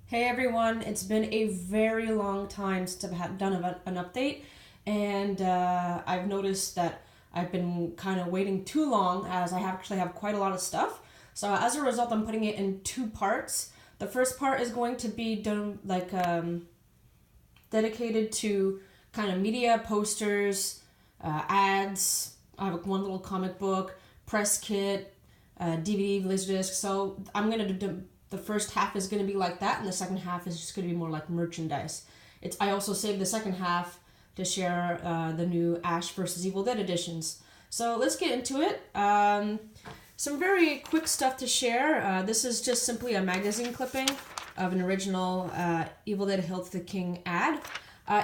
Hey everyone, it's been a very long time since I've done an update, and I've noticed that I've been kind of waiting too long as I actually have quite a lot of stuff. So as a result, I'm putting it in two parts. The first part is going to be done dedicated to kind of media, posters, ads. I have one little comic book, press kit, DVD, Laserdisc. So I'm gonna do. The first half is going to be like that, and the second half is just going to be more like merchandise. I also saved the second half to share the new Ash vs. Evil Dead editions. So let's get into it. Some very quick stuff to share. This is just simply a magazine clipping of an original Evil Dead Hail to the King ad.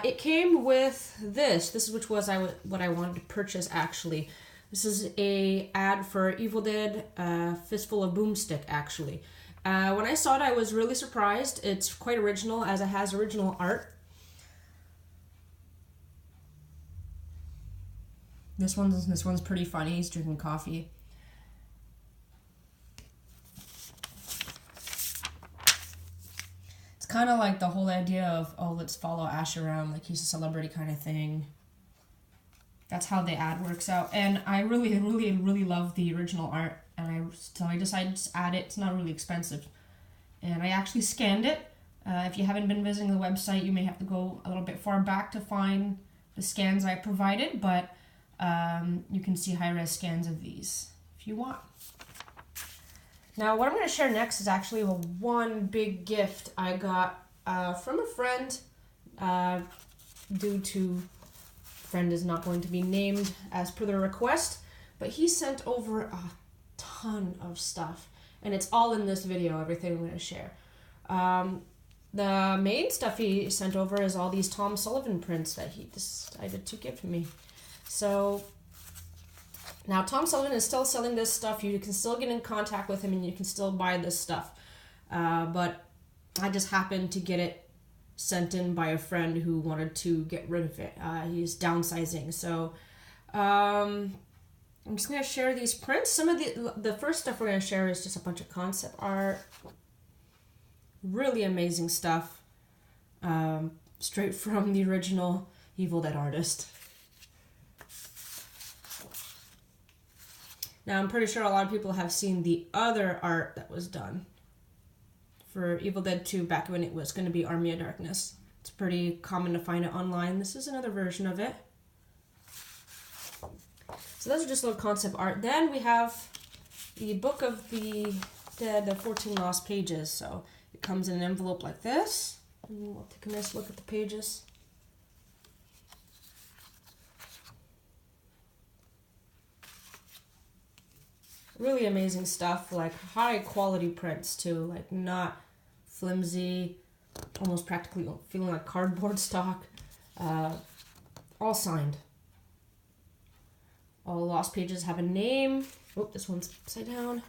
It came with this. This is what I wanted to purchase actually. This is a ad for Evil Dead Fistful of Boomstick actually. When I saw it, I was really surprised. It's quite original, as it has original art. This one's pretty funny. He's drinking coffee. It's kind of like the whole idea of, oh, let's follow Ash around like he's a celebrity kind of thing. That's how the ad works out. And I really, really, really love the original art. And I decided to add it. It's not really expensive. And I actually scanned it. If you haven't been visiting the website, you may have to go a little bit far back to find the scans I provided. But you can see high-res scans of these if you want. Now, what I'm going to share next is actually one big gift I got from a friend. Due to friend is not going to be named as per the request. But he sent over a ton of stuff, and it's all in this video, everything I'm going to share. The main stuff he sent over is all these Tom Sullivan prints that he decided to give me. So now Tom Sullivan is still selling this stuff. You can still get in contact with him and you can still buy this stuff, but I just happened to get it sent in by a friend who wanted to get rid of it. He's downsizing, so I'm just going to share these prints. Some of the first stuff we're going to share is just a bunch of concept art. Really amazing stuff. Straight from the original Evil Dead artist. Now, I'm pretty sure a lot of people have seen the other art that was done for Evil Dead 2 back when it was going to be Army of Darkness. It's pretty common to find it online. This is another version of it. So those are just little concept art. Then we have the Book of the Dead, the 14 Lost Pages. So it comes in an envelope like this. And we'll take a nice look at the pages. Really amazing stuff, like high quality prints too, like not flimsy, almost practically feeling like cardboard stock. All signed. All lost pages have a name. Oh, this one's upside down.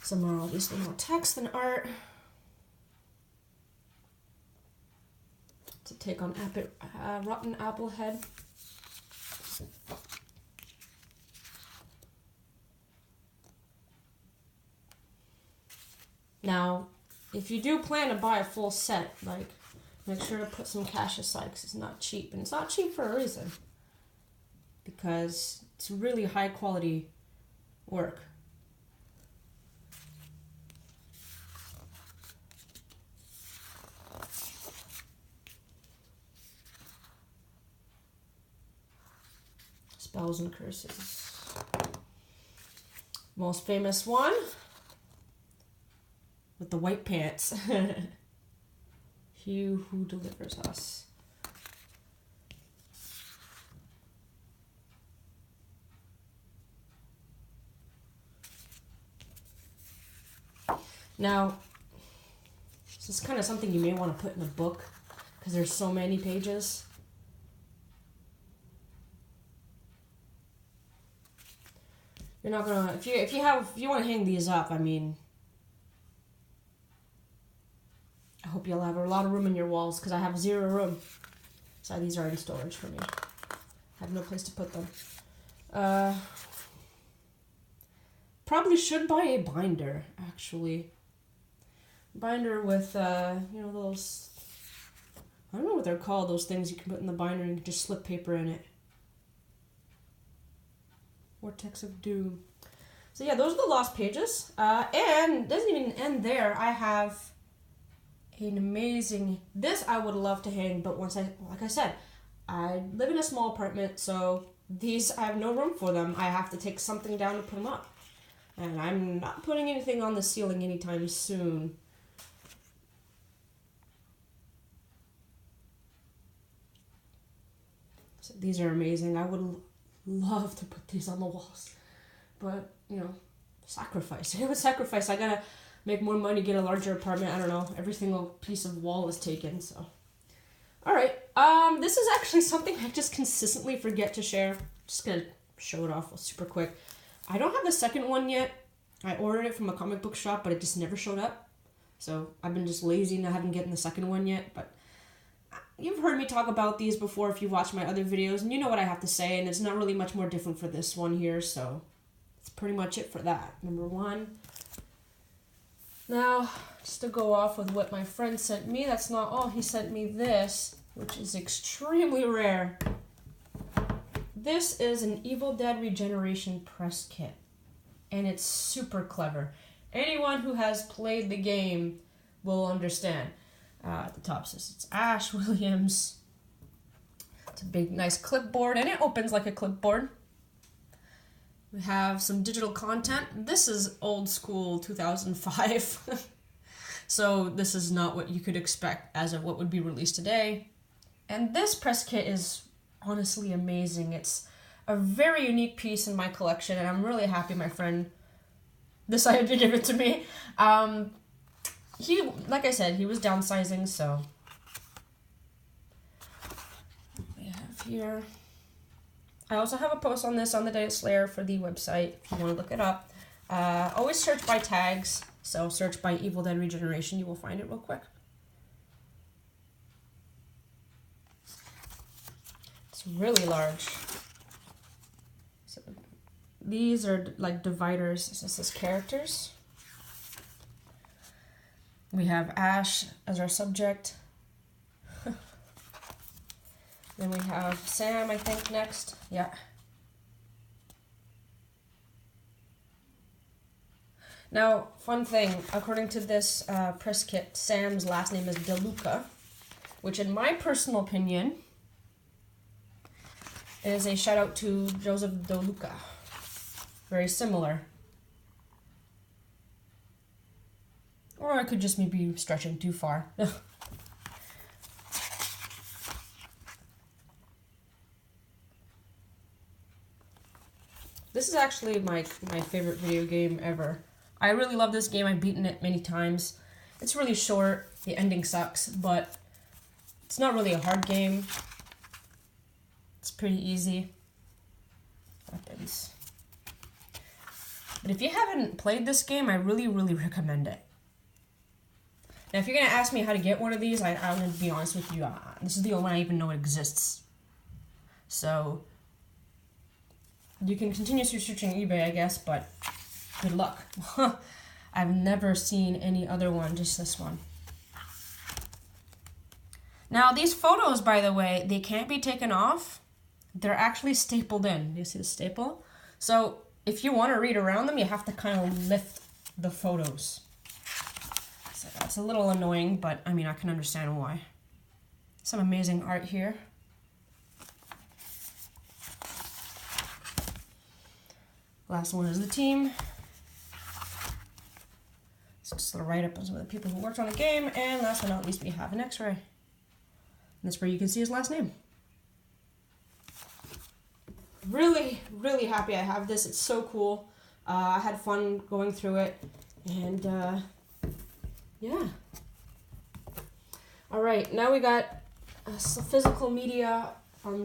Some are obviously more text than art. It's a take on Rotten Apple Head. Now, if you do plan to buy a full set, like, make sure to put some cash aside because it's not cheap. And it's not cheap for a reason. Because it's really high quality work. Spells and curses. Most famous one. With the white pants. He who delivers us. Now, this is kind of something you may want to put in a book because there's so many pages. You're not gonna if you want to hang these up, I mean, I hope you'll have a lot of room in your walls because I have zero room. So these are in storage for me. I have have no place to put them. Probably should buy a binder, actually. Binder with, you know, those, I don't know what they're called, those things you can put in the binder and you can just slip paper in it. Vortex of Doom. So yeah, those are the lost pages. And it doesn't even end there. I have an amazing, this I would love to hang, but like I said, I live in a small apartment, so these, I have no room for them. I have to take something down to put them up. And I'm not putting anything on the ceiling anytime soon. So these are amazing. I would love to put these on the walls. But, you know, sacrifice. It was sacrifice. I gotta make more money, get a larger apartment. I don't know. Every single piece of wall is taken, so. Alright. This is actually something I just consistently forget to share. Just gonna show it off super quick. I don't have the second one yet. I ordered it from a comic book shop, but it just never showed up. So I've been just lazy and I haven't gotten the second one yet. But you've heard me talk about these before if you watch my other videos, and you know what I have to say, and it's not really much more different for this one here, so that's pretty much it for that. Number one. Now, just to go off with what my friend sent me, that's not all. He sent me this, which is extremely rare. This is an Evil Dead Regeneration press kit, and it's super clever. Anyone who has played the game will understand. At the top says it's Ash Williams. It's a big, nice clipboard, and it opens like a clipboard. We have some digital content. This is old school 2005. So this is not what you could expect as of what would be released today. And this press kit is honestly amazing. It's a very unique piece in my collection, and I'm really happy my friend decided to give it to me. He, like I said, he was downsizing, so we have here. I also have a post on this on the Diet Slayer for the website if you want to look it up. Always search by tags, so search by Evil Dead Regeneration, you will find it real quick. It's really large. So these are like dividers. This is characters. We have Ash as our subject. Then we have Sam, I think, next. Yeah. Now, fun thing, according to this press kit, Sam's last name is DeLuca, which in my personal opinion is a shout out to Joseph DeLuca. Very similar. Or I could just maybe stretching too far. This is actually my favorite video game ever. I really love this game. I've beaten it many times. It's really short. The ending sucks, but it's not really a hard game. It's pretty easy. Weapons. But if you haven't played this game, I really, really recommend it. Now, if you're going to ask me how to get one of these, I'm going to be honest with you. This is the only one I even know exists. So, you can continue searching eBay, I guess, but good luck. I've never seen any other one, just this one. Now, these photos, by the way, they can't be taken off. They're actually stapled in. You see the staple? So, if you want to read around them, you have to kind of lift the photos. So that's a little annoying, but I mean, I can understand why. Some amazing art here. Last one is the team. So just a little write-up on some of the people who worked on the game. And last but not least, we have an x-ray. And that's where you can see his last name. Really, really happy I have this. It's so cool. I had fun going through it. And, yeah. Alright, now we got some physical media on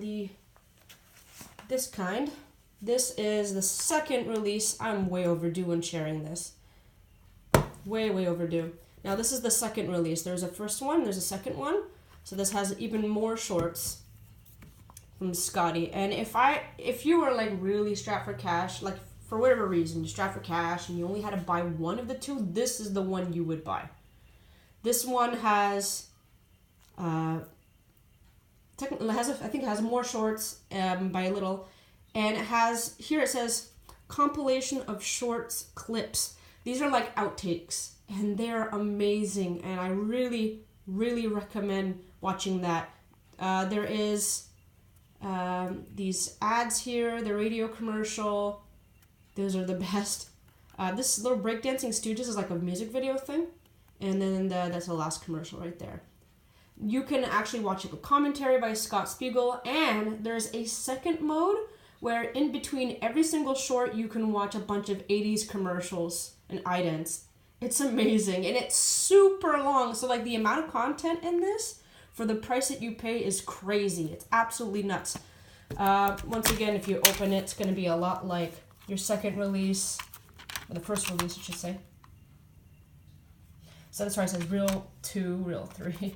this kind. This is the second release. I'm way overdue in sharing this. Way, way overdue. Now, this is the second release. There's a first one, there's a second one. So this has even more shorts. from Scotty. And if you were like really strapped for cash, like for whatever reason, you're strapped for cash and you only had to buy one of the two, this is the one you would buy. This one has, technically I think it has more shorts by a little, and it has, here it says, compilation of shorts clips. These are like outtakes, and they're amazing, and I really, really recommend watching that. There is these ads here, the radio commercial. Those are the best. This little Breakdancing Stooges is like a music video thing. And then that's the last commercial right there. You can actually watch a commentary by Scott Spiegel. And there's a second mode where in between every single short, you can watch a bunch of 80s commercials and idents. It's amazing. And it's super long. So like the amount of content in this for the price that you pay is crazy. It's absolutely nuts. Once again, if you open it, it's going to be a lot like your second release, or the first release, I should say. So that's why it says Reel 2, Reel 3.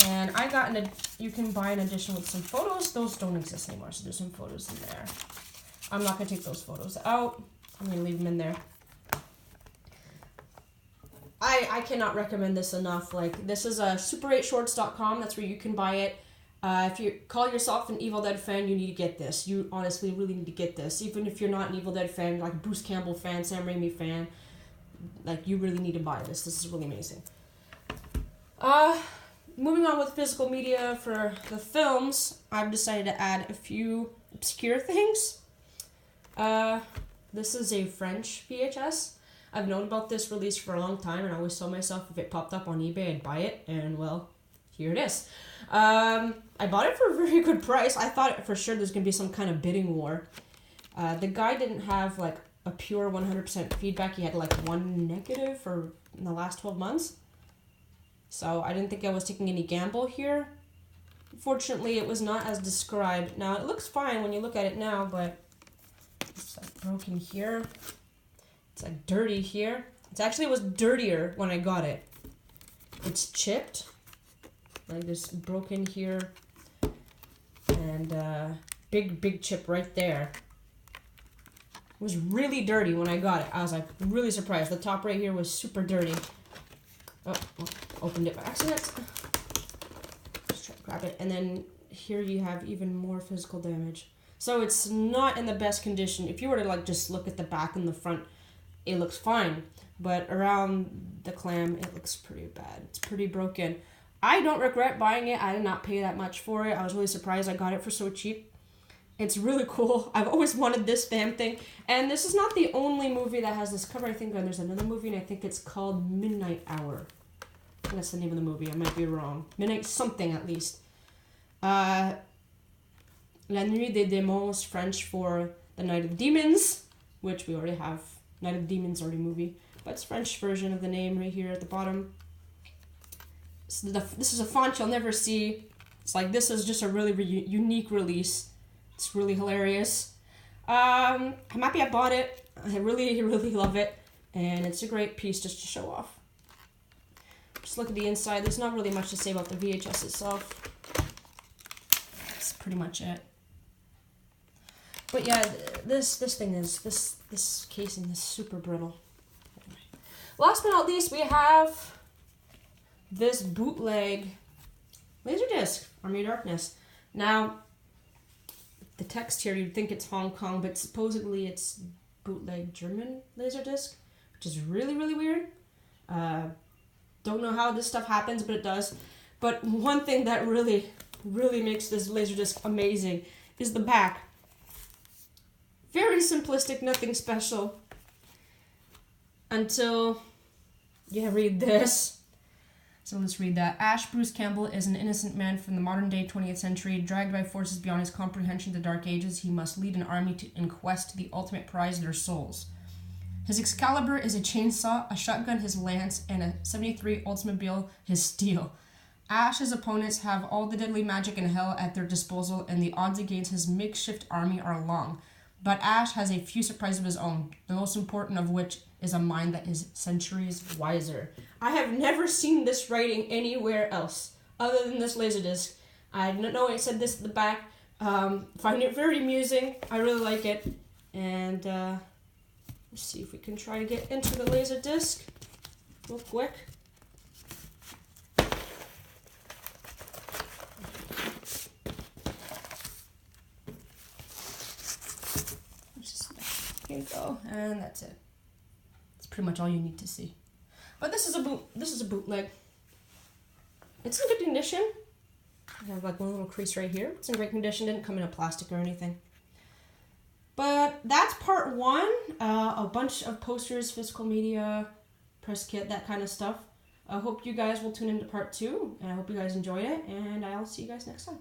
And I got you can buy an edition with some photos. Those don't exist anymore, so there's some photos in there. I'm not going to take those photos out. I'm going to leave them in there. I cannot recommend this enough. Like, this is super8shorts.com. That's where you can buy it. If you call yourself an Evil Dead fan, you need to get this. You honestly really need to get this. Even if you're not an Evil Dead fan, like a Bruce Campbell fan, Sam Raimi fan, like, you really need to buy this. This is really amazing. Moving on with physical media for the films, I've decided to add a few obscure things. This is a French VHS. I've known about this release for a long time, and I always told myself if it popped up on eBay, I'd buy it, and well, here it is. I bought it for a very good price. I thought for sure there's going to be some kind of bidding war. The guy didn't have like a pure 100% feedback. He had like one negative for in the last 12 months. So I didn't think I was taking any gamble here. Fortunately, it was not as described. Now, it looks fine when you look at it now, but it's like broken here. It's like dirty here. It was dirtier when I got it. It's chipped. Like this broken here. And big chip right there. It was really dirty when I got it. I was like really surprised. The top right here was super dirty. Oh, opened it by accident. Just try to grab it. And then here you have even more physical damage. So it's not in the best condition. If you were to like just look at the back and the front, it looks fine. But around the clam, it looks pretty bad. It's pretty broken. I don't regret buying it. I did not pay that much for it. I was really surprised I got it for so cheap. It's really cool. I've always wanted this damn thing. And this is not the only movie that has this cover. I think there's another movie, and I think it's called Midnight Hour. I think that's the name of the movie. I might be wrong. Midnight something, at least. La Nuit des Démons, French for The Night of Demons, which we already have. Night of Demons already movie. But it's French version of the name right here at the bottom. So this is a font you'll never see. It's like this is just a really unique release. It's really hilarious. I'm happy I bought it. I really, really love it. And it's a great piece just to show off. Just look at the inside. There's not really much to say about the VHS itself. That's pretty much it. But yeah, this casing is super brittle. Anyway. Last but not least, we have this bootleg Laserdisc, Army of Darkness. Now, the text here, you'd think it's Hong Kong, but supposedly it's bootleg German Laserdisc, which is really, really weird. Don't know how this stuff happens, but it does. But one thing that really, really makes this Laserdisc amazing is the back. Very simplistic, nothing special. Until you read this. So let's read that. Ash Bruce Campbell is an innocent man from the modern-day 20th century. Dragged by forces beyond his comprehension of the Dark Ages, he must lead an army in quest to the ultimate prize, their souls. His Excalibur is a chainsaw, a shotgun his lance, and a 73 Oldsmobile his steel. Ash's opponents have all the deadly magic in hell at their disposal, and the odds against his makeshift army are long. But Ash has a few surprises of his own, the most important of which is a mind that is centuries wiser. I have never seen this writing anywhere else, other than this Laserdisc. I don't know it said this at the back, Find it very amusing. I really like it. And let's see if we can try to get into the Laserdisc real quick. Here you go, and that's it. It's pretty much all you need to see. But this is a bootleg. It's in good condition. I have like one little crease right here. It's in great condition. Didn't come in a plastic or anything. But that's part one. A bunch of posters, physical media, press kit, that kind of stuff. I hope you guys will tune into part two, and I hope you guys enjoyed it. And I'll see you guys next time.